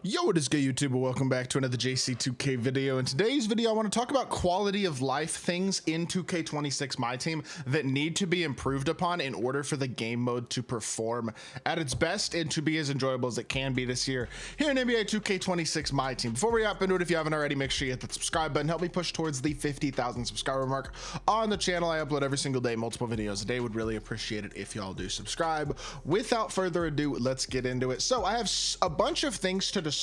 Yo, what is good, YouTube? Welcome back to another JC2K video. In today's video, I want to talk about quality of life things in 2K26 MyTEAM that need to be improved upon in order for the game mode to perform at its best and to be as enjoyable as it can be this year here in NBA 2K26 MyTEAM. Before we hop into it, if you haven't already, make sure you hit that subscribe button. Help me push towards the 50,000 subscriber mark on the channel. I upload every single day, multiple videos a day. Would really appreciate it if y'all do subscribe. Without further ado, let's get into it. So I have a bunch of things to discuss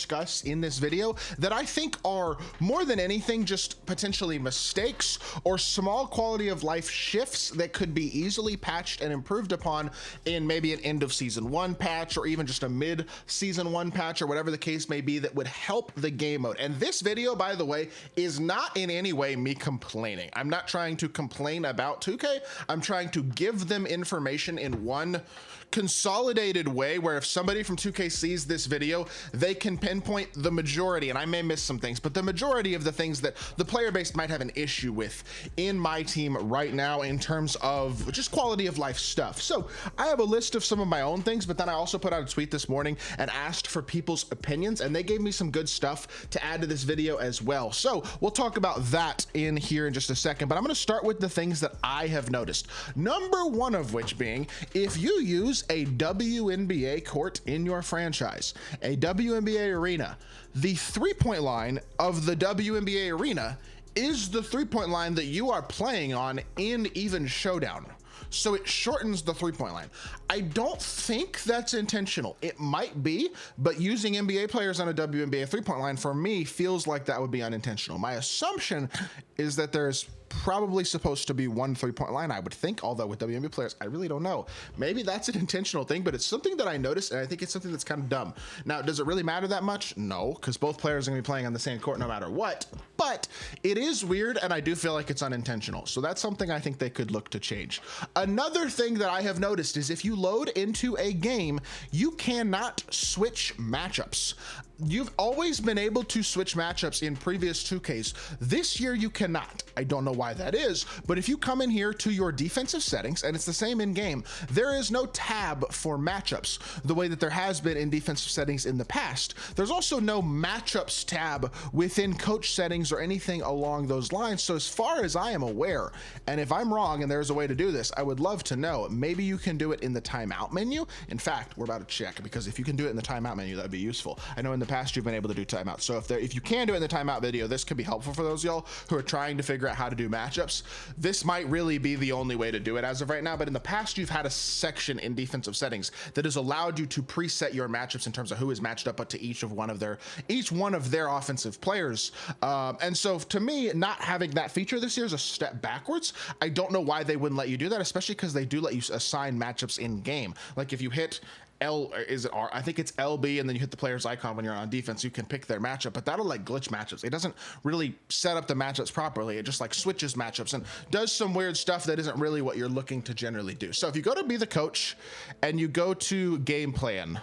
in this video that I think are more than anything just potentially mistakes or small quality of life shifts that could be easily patched and improved upon in maybe an end of season 1 patch or even just a mid season 1 patch or whatever the case may be that would help the game mode. And this video, by the way, is not in any way me complaining. I'm not trying to complain about 2K. I'm trying to give them information in one consolidated way where if somebody from 2K sees this video, they can pinpoint the majority, and I may miss some things, but the majority of the things that the player base might have an issue with in my team right now in terms of just quality of life stuff. So I have a list of some of my own things, but then I also put out a tweet this morning and asked for people's opinions, and they gave me some good stuff to add to this video as well. So we'll talk about that in here in just a second, but I'm going to start with the things that I have noticed. Number one of which being, if you use a WNBA court in your franchise, a WNBA arena, the three-point line of the WNBA arena is the three-point line that you are playing on in even showdown. So it shortens the three-point line. I don't think that's intentional. It might be, but using NBA players on a WNBA three-point line for me feels like that would be unintentional. My assumption is that there's probably supposed to be one three-point line, I would think, although with WNBA players, I really don't know. Maybe that's an intentional thing, but it's something that I noticed, and I think it's something that's kind of dumb. Now, does it really matter that much? No, because both players are going to be playing on the same court no matter what, but it is weird, and I do feel like it's unintentional. So that's something I think they could look to change. Another thing that I have noticed is if you load into a game, you cannot switch matchups. You've always been able to switch matchups in previous 2Ks. This year you cannot. I don't know why that is, but if you come in here to your defensive settings, and it's the same in game, there is no tab for matchups the way that there has been in defensive settings in the past. There's also no matchups tab within coach settings or anything along those lines. So as far as I am aware, and if I'm wrong and there's a way to do this, I would love to know. Maybe you can do it in the timeout menu. In fact, we're about to check, because if you can do it in the timeout menu, that'd be useful. I know in the past you've been able to do timeout. So if you can do it in the timeout video, this could be helpful for those y'all who are trying to figure out how to do matchups. This might really be the only way to do it as of right now, but in the past you've had a section in defensive settings that has allowed you to preset your matchups in terms of who is matched up to each one of their offensive players. And so to me, not having that feature this year is a step backwards. I don't know why they wouldn't let you do that, especially because they do let you assign matchups in game. Like if you hit L, or is it R? I think it's LB, and then you hit the player's icon when you're on defense, you can pick their matchup, but that'll like glitch matchups. It doesn't really set up the matchups properly. It just like switches matchups and does some weird stuff that isn't really what you're looking to generally do. So if you go to be the coach and you go to game plan,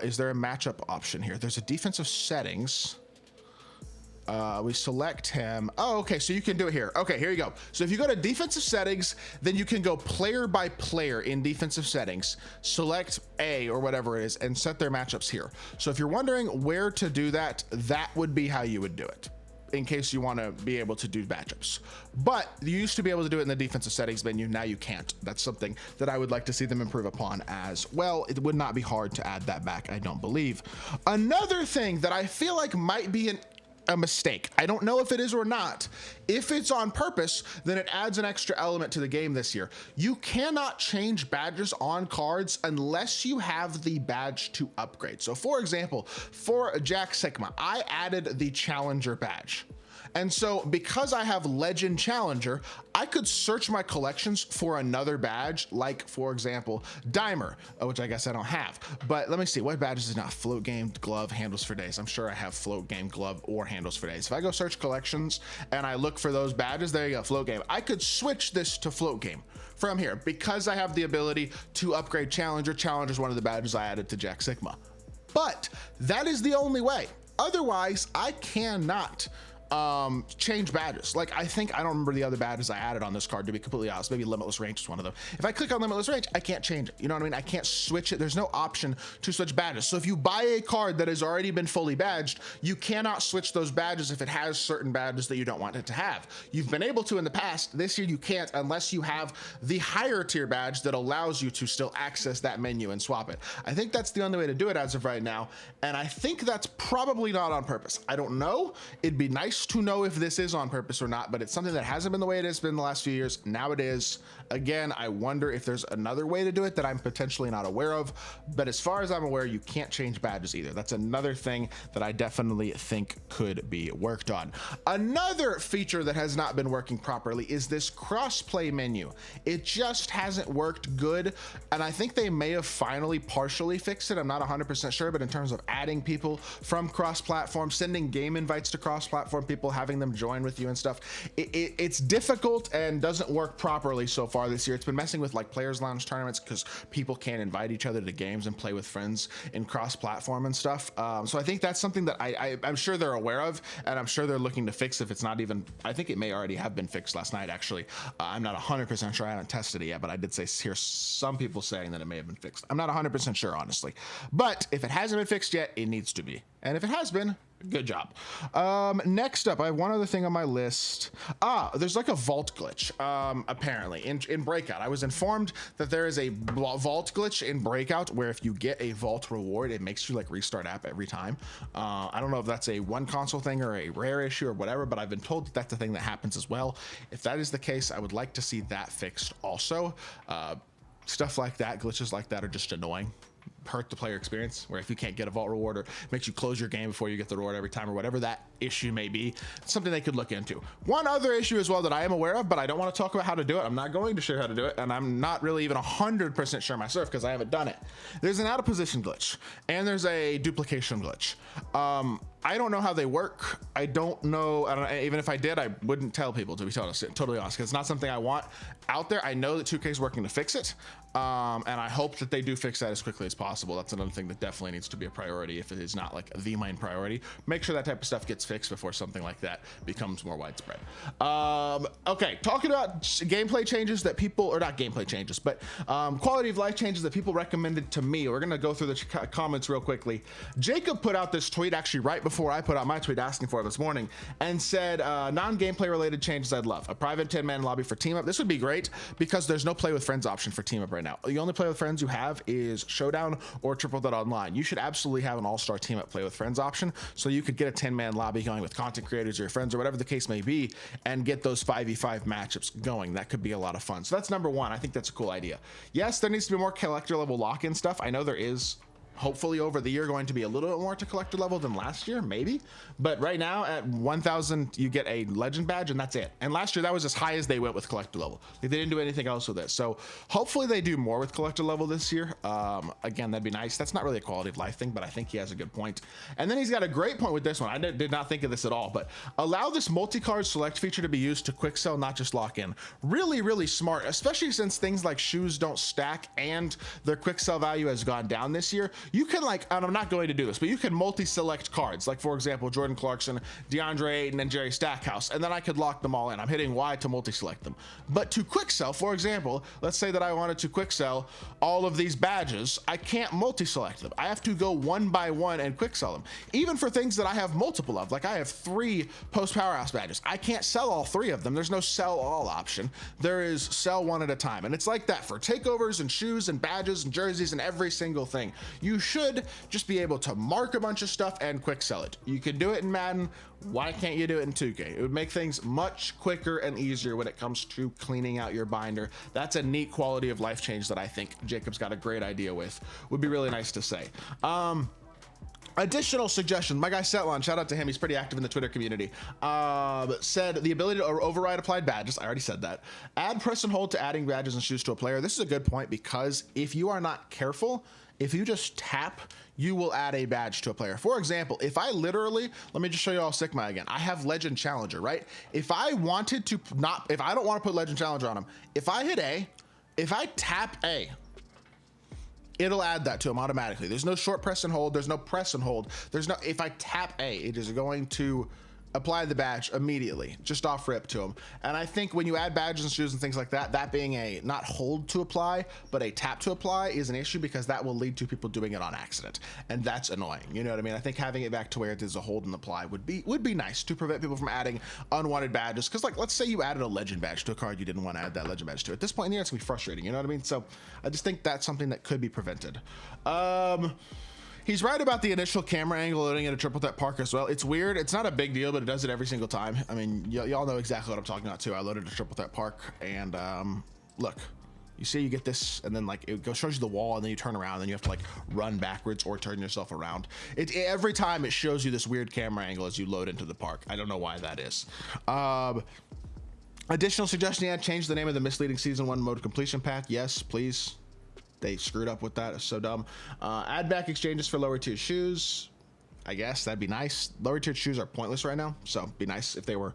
is there a matchup option here? There's a defensive settings. We select him. Oh, okay, so you can do it here. Okay, here you go. So if you go to defensive settings, then you can go player by player in defensive settings, select A or whatever it is, and set their matchups here. So if you're wondering where to do that, that would be how you would do it, in case you want to be able to do matchups. But you used to be able to do it in the defensive settings menu. Now you can't. That's something that I would like to see them improve upon as well. It would not be hard to add that back, I don't believe. Another thing that I feel like might be a mistake, I don't know if it is or not. If it's on purpose, then it adds an extra element to the game this year. You cannot change badges on cards unless you have the badge to upgrade. So for example, for Jack Sigma, I added the Challenger badge. And so because I have Legend Challenger, I could search my collections for another badge, like for example, Dimer, which I guess I don't have. But let me see, what badges is not? Float Game, Glove, Handles for Days. I'm sure I have Float Game, Glove, or Handles for Days. If I go search collections and I look for those badges, there you go, Float Game. I could switch this to Float Game from here because I have the ability to upgrade Challenger. Challenger is one of the badges I added to Jack Sigma. But that is the only way. Otherwise, I cannot change badges. Like, I don't remember the other badges I added on this card, to be completely honest. Maybe Limitless Range is one of them. If I click on Limitless Range, I can't change it. You know what I mean? I can't switch it. There's no option to switch badges. So if you buy a card that has already been fully badged, you cannot switch those badges if it has certain badges that you don't want it to have. You've been able to in the past. This year you can't, unless you have the higher tier badge that allows you to still access that menu and swap it. I think that's the only way to do it as of right now, and I think that's probably not on purpose. I don't know. It'd be nice to know if this is on purpose or not, but it's something that hasn't been the way it has been the last few years. Now it is. Again, I wonder if there's another way to do it that I'm potentially not aware of, but as far as I'm aware, you can't change badges either. That's another thing that I definitely think could be worked on. Another feature that has not been working properly is this crossplay menu. It just hasn't worked good, and I think they may have finally partially fixed it. I'm not 100% sure, but in terms of adding people from cross-platform, sending game invites to cross-platform people, having them join with you and stuff, it's difficult and doesn't work properly so far this year. It's been messing with like players lounge tournaments because people can't invite each other to games and play with friends in cross-platform and stuff. So I think that's something that I'm sure they're aware of, and I'm sure they're looking to fix. If it's not even, I think it may already have been fixed last night, actually. I'm not 100% sure. I haven't tested it yet, but I did hear some people saying that it may have been fixed. I'm not 100% sure, honestly, but if it hasn't been fixed yet, it needs to be. And if it has been, good job. Next up, I have one other thing on my list. There's like a vault glitch, apparently in Breakout. I was informed that there is a vault glitch in Breakout where if you get a vault reward, it makes you like restart app every time. I don't know if that's a one console thing or a rare issue or whatever, but I've been told that that's the thing that happens as well. If that is the case, I would like to see that fixed also. Stuff like that, glitches like that are just annoying. Hurt the player experience, where if you can't get a vault reward or makes you close your game before you get the reward every time or whatever that issue may be, it's something they could look into. One other issue as well that I am aware of, but I don't want to talk about how to do it. I'm not going to share how to do it, and I'm not really even 100% sure myself because I haven't done it. There's an out of position glitch and there's a duplication glitch. I don't know how they work. I don't know. Even if I did, I wouldn't tell people, to be totally honest, because it's not something I want out there. I know that 2K is working to fix it, and I hope that they do fix that as quickly as possible. That's another thing that definitely needs to be a priority if it is not like the main priority. Make sure that type of stuff gets fixed before something like that becomes more widespread. Okay, talking about gameplay changes that people, or not gameplay changes, but quality of life changes that people recommended to me. We're gonna go through the comments real quickly. Jacob put out this tweet actually right before I put out my tweet asking for it this morning, and said non-gameplay related changes I'd love. A private 10-man lobby for team up. This would be great because there's no play with friends option for team up right now. The only play with friends you have is Showdown or Triple Threat Online. You should absolutely have an all-star team up play with friends option, so you could get a 10-man lobby going with content creators or your friends or whatever the case may be, and get those 5v5 matchups going. That could be a lot of fun. So that's number one. I think that's a cool idea. Yes, there needs to be more collector level lock-in stuff. I know there is. Hopefully over the year going to be a little bit more to collector level than last year, maybe, but right now at 1,000 you get a legend badge and that's it. And last year that was as high as they went with collector level. They didn't do anything else with it, so hopefully they do more with collector level this year. Again, that'd be nice. That's not really a quality of life thing, but I think he has a good point. And then he's got a great point with this one. I did not think of this at all, but allow this multi-card select feature to be used to quick sell, not just lock in. Really smart, especially since things like shoes don't stack and their quick sell value has gone down this year. You can, like, and I'm not going to do this, but you can multi-select cards, like for example Jordan Clarkson, DeAndre Ayton, and Jerry Stackhouse, and then I could lock them all in. I'm hitting Y to multi-select them. But to quick sell, for example, let's say that I wanted to quick sell all of these badges, I can't multi-select them. I have to go one by one and quick sell them. Even for things that I have multiple of, like I have 3 post powerhouse badges, I can't sell all 3 of them. There's no sell all option. There is sell one at a time, and it's like that for takeovers and shoes and badges and jerseys and every single thing. You should just be able to mark a bunch of stuff and quick sell it. You can do it in Madden. Why can't you do it in 2K? It would make things much quicker and easier when it comes to cleaning out your binder. That's a neat quality of life change that I think Jacob's got a great idea with. Would be really nice to say. Additional suggestions. My guy Setlon, shout out to him, he's pretty active in the Twitter community, said the ability to override applied badges. I already said that. Add press and hold to adding badges and shoes to a player. This is a good point because if you are not careful, if you just tap, you will add a badge to a player. For example, if I literally, let me just show you all Sigma again. I have Legend Challenger, right? If I wanted to not, if I don't want to put Legend Challenger on him, if I hit A, if I tap A, it'll add that to him automatically. There's no short press and hold. There's no press and hold. There's no, if I tap A, it is going to apply the badge immediately, just off rip to them. And I think when you add badges and shoes and things like that, that being a not hold to apply, but a tap to apply is an issue, because that will lead to people doing it on accident. And that's annoying. You know what I mean? I think having it back to where it is a hold and apply would be nice to prevent people from adding unwanted badges. Cause like, let's say you added a legend badge to a card you didn't want to add that legend badge to. At this point in the year, it's gonna be frustrating. You know what I mean? So I just think that's something that could be prevented. He's right about the initial camera angle loading at a triple tap park as well. It's weird. It's not a big deal, but it does it every single time. I mean, y'all know exactly what I'm talking about too. I loaded a triple tap park, and look, you see you get this, and then like it shows you the wall, and then you turn around, and then you have to like run backwards or turn yourself around. Every time it shows you this weird camera angle as you load into the park. I don't know why that is. Additional suggestion, yeah, change the name of the misleading season 1 mode completion path. Yes, please. They screwed up with that. It's so dumb. Add back exchanges for lower tier shoes. I guess that'd be nice. Lower tier shoes are pointless right now, so it'd be nice if there was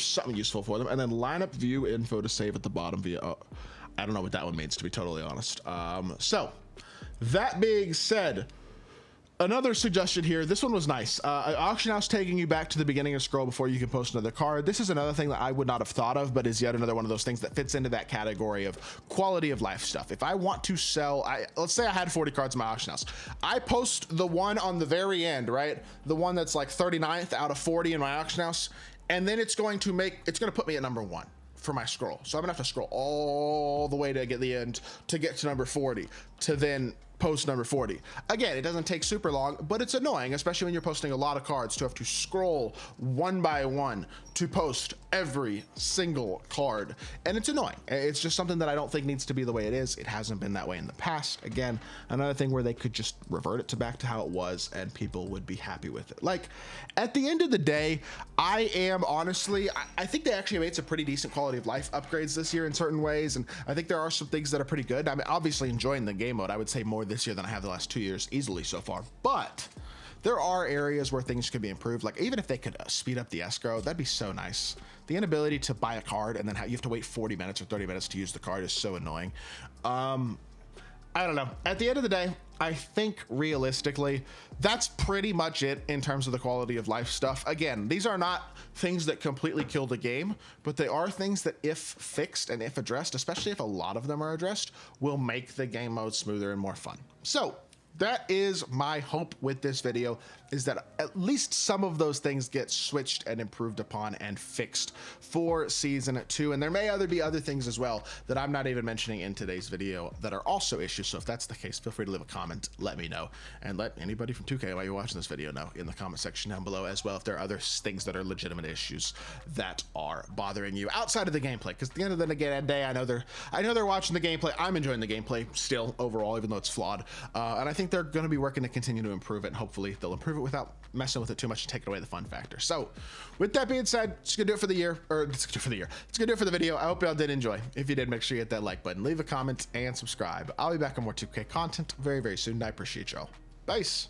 something useful for them. And then lineup view info to save at the bottom via. I don't know what that one means, to be totally honest. So that being said, another suggestion here, this one was nice. Auction house taking you back to the beginning of scroll before you can post another card. This is another thing that I would not have thought of, but is yet another one of those things that fits into that category of quality of life stuff. If I want to sell, let's say I had 40 cards in my auction house. I post the one on the very end, right? The one that's like 39th out of 40 in my auction house. And then it's going to put me at number 1 for my scroll. So I'm gonna have to scroll all the way to get the end to get to number 40 to then post number 40. Again, it doesn't take super long, but it's annoying, especially when you're posting a lot of cards, to have to scroll one by one to post every single card. And it's annoying. It's just something that I don't think needs to be the way it is. It hasn't been that way in the past. Again, another thing where they could just revert it back to how it was and people would be happy with it. Like, at the end of the day, I think they actually made some pretty decent quality of life upgrades this year in certain ways. And I think there are some things that are pretty good. I mean, obviously enjoying the game mode, I would say more this year than I have the last 2 years easily so far, but there are areas where things could be improved. Like, even if they could speed up the escrow, that'd be so nice. The inability to buy a card and then you have to wait 40 minutes or 30 minutes to use the card is so annoying. I don't know. At the end of the day, I think realistically, that's pretty much it in terms of the quality of life stuff. Again, these are not things that completely kill the game, but they are things that, if fixed and if addressed, especially if a lot of them are addressed, will make the game mode smoother and more fun. So that is my hope with this video, is that at least some of those things get switched and improved upon and fixed for season 2. And there may be other things as well that I'm not even mentioning in today's video that are also issues. So if that's the case, feel free to leave a comment, let me know, and let anybody from 2K while you're watching this video know in the comment section down below as well if there are other things that are legitimate issues that are bothering you outside of the gameplay. Because at the end of the day, I know they're watching the gameplay. I'm enjoying the gameplay still overall, even though it's flawed. And I think they're going to be working to continue to improve it, and hopefully they'll improve it without messing with it too much and taking away the fun factor. So with that being said, it's gonna do it for the year, or it's gonna do it for the video. I hope y'all did enjoy. If you did, make sure you hit that like button, leave a comment, and subscribe. I'll be back on more 2K content very, very soon. I appreciate y'all. Peace.